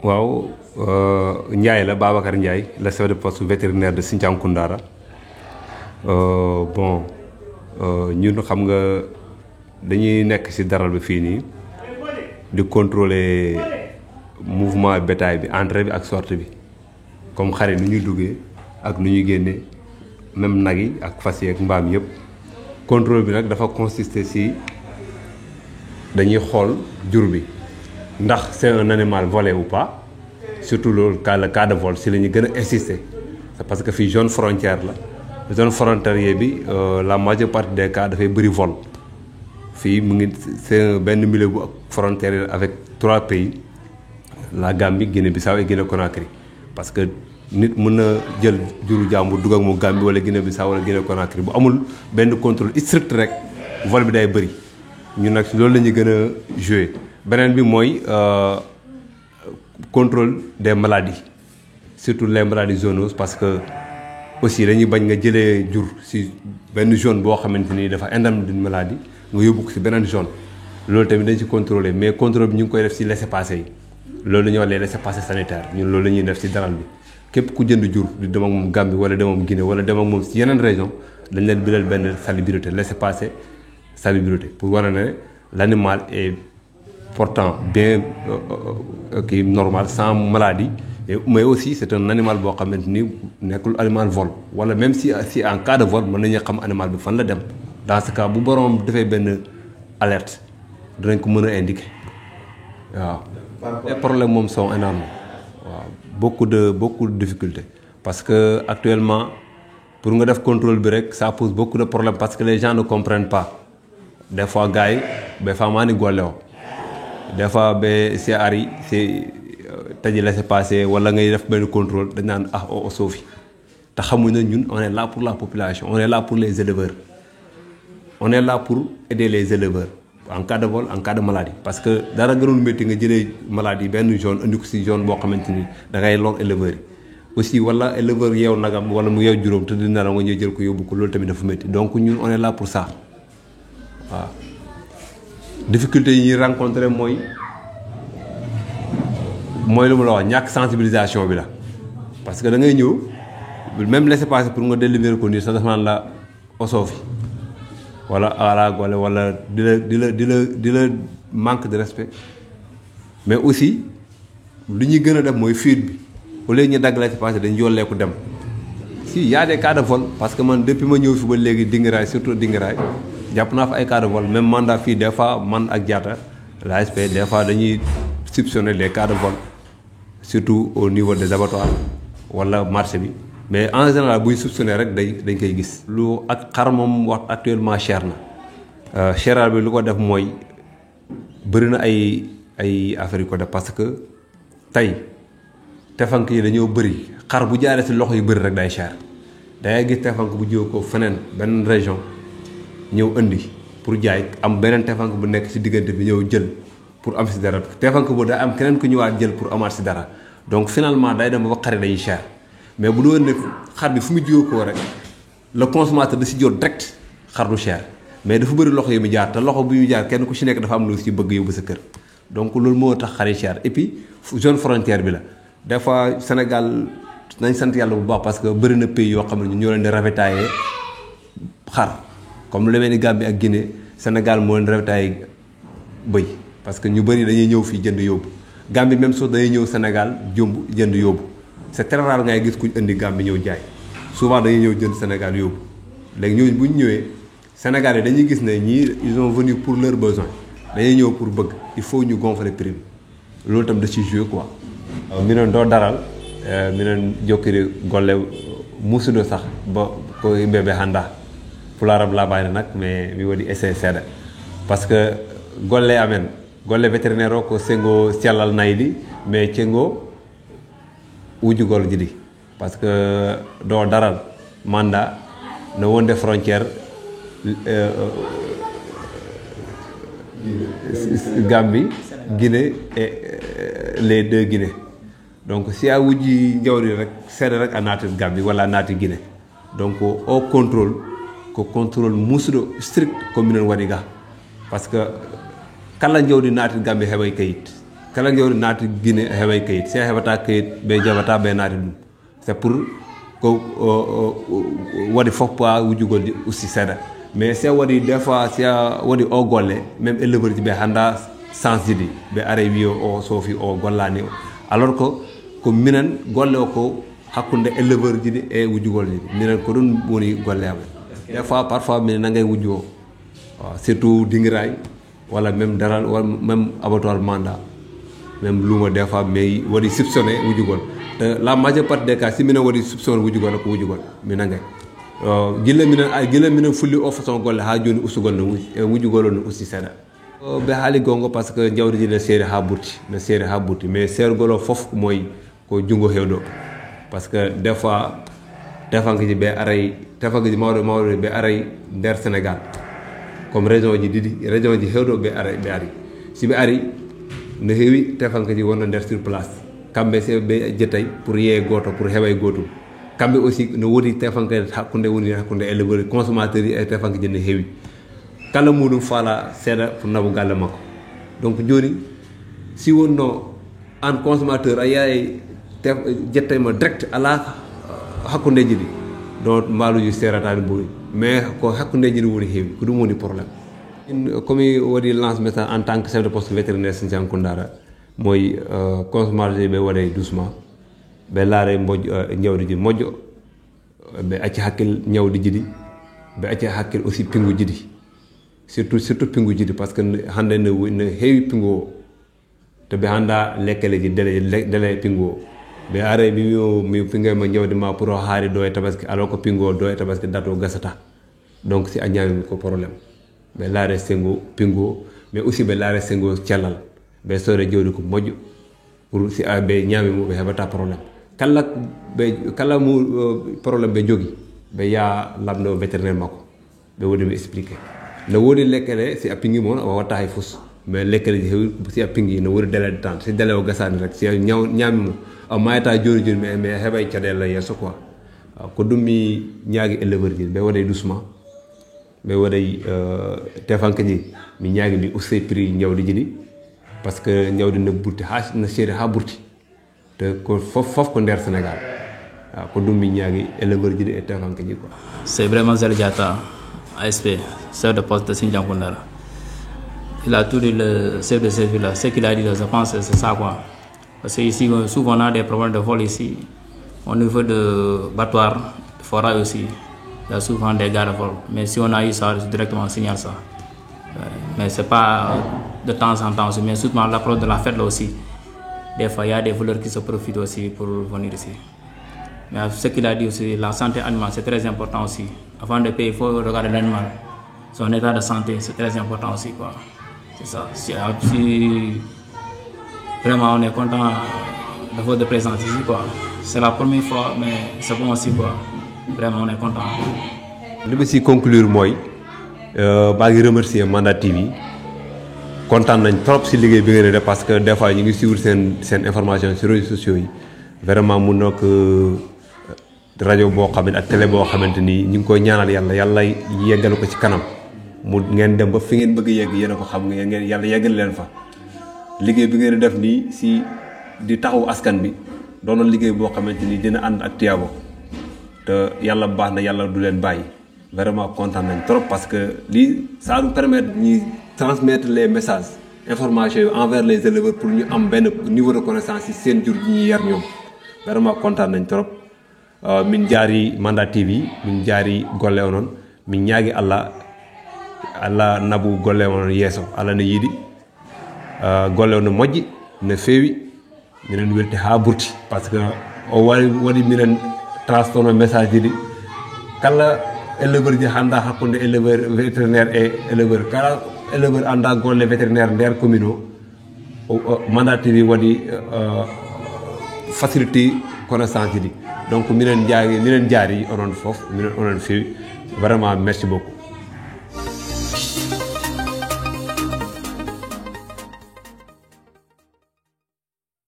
waaw Ndiaye la Babacar Ndiaye le chef de poste vétérinaire de Sinthiang Koundara bon ñun xam nga dañuy nekk ci daral bi fii nii di contrôler mouvement bétail bi entrée bi ak sortie bi comme xar yi nu ñuy duggee ak nu ñuy génnee même nag yi ak fas yi ak mbaam yëpp contrôle bi nag dafa consister ci dañuy xool jur bi ndax c'est un animal volé ou pas surtout le cas de vol si la ñu gën a insister c'est parce que fii zone frontière la zone frontalière bi la majeure partie des cas dafay bëri vol fii mu ngi c'est benn milieu bu frontière avec 3 pays la Gambie Guinée-Bissau et Guinée-Conakry parce que nit mën na jël juru jàmbur dugg ak mu Gambie wala Guinée-Bissau wala Guinée-Conakry bu amul benn contrôle strict rek vol bi day bëri ñun nag loolu la ñu gën a joué. beneen bi mooy contrôle des maladies surtout les maladies zoonoses parce que aussi dañuy bañ nga jëlee jur ci benn zone boo xamante ni dafa endémique d'une maladie nga yóbbu ko ci beneen zone loolu tamit dañ ci contrôler mais contrôle bi ñu ngi koy def ci laissez-passer yi loolu la ñuy wax les laissez-passer sanitaires ñun loolu la ñuy def ci daral bi képp ku jënd jur di dem ak moom Gambie wala dem ak moom Guinée wala dem ak moom ci yeneen région dañ leen bindal benn salubrité laissez-passer salubrité pour wane ne l'animal est portant bien normal sans maladie mais aussi c'est un animal boo xamante ni nekkul animal vol wala même si en cas de vol mën nañu xam animal bi fan la dem dans ce cas bu borom defee benn alerte dinañ ko mën a indiquer waaw. les problèmes moom sont énormes waaw beaucoup de difficultés parce que actuellement pour nga def contrôle bi rek ça pose beaucoup de problèmes parce que les gens ne comprennent pas des fois gars yi ba faamaa ni gollewo des fois ba si ari si taji laissez-passer wala ngay def benn contrôle dañ naan au sauvi te xamuñ ne ñun on est là pour la population on est là pour les éleveurs on est là pour aider les éleveurs en cas de vol en cas de maladie parce que dara gënoon métti nga jëlee maladie benn zone indi ko si zone boo xamante ni da ngay lor éleveurs yi aussi wala éleveur yeew nagam wala mu yeew juróom te dina la nga ñëw jël ko yóbbu ko loolu tamit dafa métti donc ñun on est là pour ça waaw. difficulté yi ñuy rencontré mooy lu ma la wax ñàkk sensibilisation bi la parce que da ngay ñëw même laissez-passer pour nga délivrer ko nii sax dafa naan la osoofi wala alaag wala di la manque de respect mais aussi li ñuy gën a def mooy fuite bi au lieu ñu dagg laissez-passer dañu yolleeku dem si y a des cas de vol parce que man depuis ma ñëw fi ba léegi Dingiraay surtout Dingiraay jàpp naa fa ay cas de vol même mandat fii des fois man ak Diatta l'ASP des fois dañuy soupçonner les cas de vol surtout au niveau des abattoirs wala marché bi mais en général buy soupçonner rek dañ koy gis. lu ak xar moom wax actuellement cher na cheral bi lu ko def mooy bëri na ay affaires yu ko def parce que tey tefank yi dañoo bëri xar bu jaaree ci loxo yu bëri rek day cher dangay gis tefank bu jiw ko feneen benn région. ñëw indi pour jaay am beneen tefank bu nekk ci diggante bi ñëw jël pour am ci dara tefank boobu day am keneen ku ñëwaat jël pour amaat ci dara donc finalement day dem ba xar day cher mais bu doon ne xar bi fu mu jiwoo koo rek le consommateur da ci jot direct xar du cher mais dafa bëri loxo yi mu jaar te loxo bu ñu jaar kenn ku ci nekk dafa am lu ci bëgg yóbbu sa kër donc loolu moo tax xar yi cher et puis zone frontière bi la des fois Sénégal nañ sant yàlla bu baax parce que bëri na pays yoo xam ne ñoo leen di ravitailler xar. comme lu mel ni Gambie ak Guinée Sénégal moo leen ravitaay bëy parce que ñu bëri dañuy ñëw fii jënd yóbbu Gambie même chose dañuy ñëw Sénégal jënd yóbbu c'est très rare ngay gis kuñ indi Gambie ñëw jaay souvent dañuy ñëw jënd Sénégal yóbbu léegi ñooñu bu ñu ñëwee Sénégal yi dañuy gis ne ñii ils sont venus pour leurs besoins dañuy ñëw pour bëgg il faut ñu gonfler prix bi loolu tam da ci jouer quoi. minen doo daral minen jokkiri golle musudo sax ba ko yimɓeɓe hannda pularam laabani nag mais mi waɗi essai seeɗa par ce que golle amen golle vétérinaire o ko sengo cellal nayi ɗi mais cengo ujugol jiɗi par ce que do daral manda no wonde frontiére Gambie Guinée et les deux Guinée donc si a wujji jawdi rek seeɗa rek a naati Gambie walla a naati Guinée donc au contrôle ko contrôle musuɗo strict ko minen waɗi ga par ce que kala jawdi naati Gambie heɓay kayit kala ngewri naati Guinée heɓay kayit si a heɓata kayit ɓe jaɓata ɓe naati ɗum c'est pour ko waɗi fof poids wujugol aussi seeɗa mais si a waɗi des fois si a waɗi o golle même éleveur ji ɓe hannda sens jiɗi ɓe ara wiyo o soofi o gollani o alors que ko minen golle o ko hakkunde éleveur jiɗi e wujugol jiɗi minen ko ɗum woni golle amen des fois parfois minen nangay wujju o surtout dingiray walla même daral walla même abattoir mandat même luuma des fois mais waɗi soupçonné wujugol te la majeure partie des cas si minen waɗi soupçonné wujugol ko wujugol mi nangay gila minen fulli o façon golle ha joni usugol no wujugol o no usti seeɗa ɓe haali gonga par ce que jawdi ji ne seeri ha ɓurti mais seergol o fof moyi ko junngo hewɗo par ce que des fois tefankeji ɓe aray tefankeji mawɗo ɓe aray nder Sénégal comme région ji ɗiɗi région ji hewɗo ɓe ari si ɓe ari no heewi tefankeji wonno nder sur place kamɓe se ɓe jettay pour yeye goto pour heɓay gotum kamɓe aussi no wodi tefanke hakkunde éleveur consommateur ji e tefankeji no heewi kala muɗum faala seeɗa pour nabu galle makko donc joni si wonno an consommateur a yahay jettaymo direct ala hakkundeji ɗi donc maaluji seeratani ɓuri mais ko hakkundeji ɗi woni heewi ko ɗum woni probléme komi waɗi lance message en tant que chef de poste vétérinaire Sinthiane Koundara moy consommateur ji ɓe waɗay doucement ɓe laare ñawdi ji moƴƴo ɓe acci hakkil ñawdi jiɗi ɓe acci hakkil aussi pinguji ɗi surtout pinguji ɗi par ce que hande no heewi pingu o to ɓe hannda lekkeleji délai pingu o ɓe are mi pingoyma ñawdi ma pour o haari do e tabaski alors que pingu o do e tabaski date o gasata donc si a ñaami ko probléme ɓe laare sengo pingu o mais aussi ɓe laare sengo cellal ɓe soore jawdi ko moƴƴo pour si a ɓe ñaamimo ɓe heɓata probléme kala mu probléme ɓe jogui ɓe yaa lamɗo vétérinaire makko ɓe woni ɓe expliqué no wodi lekkele si a pingi moon o watta hay fus mais lekkele ji heewi si a pingi no wodi délai de temps si délai o gasani rek si a ñaamimo a mayata joni mais heɓay caɗele yesso quoi ko ɗum mi ñaagui éleveur ji ɓe waɗay doucement ɓe waɗay tefanke ji mi ñaagui mi uste prix ñawdi ji ɗi par ce que ñawdi no ɓurti no seeri ha ɓurti te ko fof ko nder Sénégal ko ɗum mi ñaagui éleveur ji ɗi e tefanke ji quoi. C'est vraiment Zél Diatta, ASP, chef de poste de Sinthiane Koundara. Il a tout dit, le chef de service là. Ce qu'il a dit, je pense que c'est ça quoi. Parce que ici, souvent on a des problèmes de vol ici. Au niveau de battoir, de forage aussi, il y a souvent des gars de vol. Mais si on a eu ça, directement on signale ça. Mais c'est pas de temps en temps aussi, mais surtout à l'approche de la fête là aussi. Des fois, il y a des voleurs qui se profitent aussi pour venir ici. Mais ce qu'il a dit aussi, la santé animale, c'est très important aussi. Avant de payer, il faut regarder l'animal. Son état de santé, c'est très important aussi, quoi. C'est ça. Si vraiment on est content de votre présence ici, quoi. C'est la première fois, mais c'est bon aussi, quoi. Vraiment, on est content. Je vais conclure, moi. Je remercier Mandat TV. Content trop si liggéey bi ngeen def parce que des fois ñu ngi suivre seen information sur réseaux sociaux yi vraiment mu nekk rajo boo xam ne ak télé boo xamante ni ñu ngi koy ñaanal yàlla yeggal ko ci kanam mu ngeen dem ba fi ngeen bëgg yegg yéen a ko xam ngeen yàlla yeggal leen fa liggéey bi ngeen def nii si di taxaw askan bi doonoon liggéey boo xamante ni dina ànd ak tiyaabo te yàlla baax na yàlla du leen bàyyi vraiment content nañ trop parce que lii ça nous permet ñuy transmettre les messages informations envers les éleveurs pour ñu am benn niveau de connaissance ci seen jur gi ñuy yar ñoom vraiment content nañ trop min jaari Mandat TV min jaari golle onon min ñaagi Allah nabu golle onon yeeso Allah ne yiɗi golle on no moƴƴi no feewi minen welti ha burti par ce que o waɗi minen transformé message ji ɗi kala éleveur ji hannda hakkunde éleveur vétérinaire et éleveur kala éleveur anda golle vétérinaire nder commune o Mandat TV waɗi facilité connaissance ji ɗi donc minen jaari onon fof minen onon feewi vraiment merci beaucoup.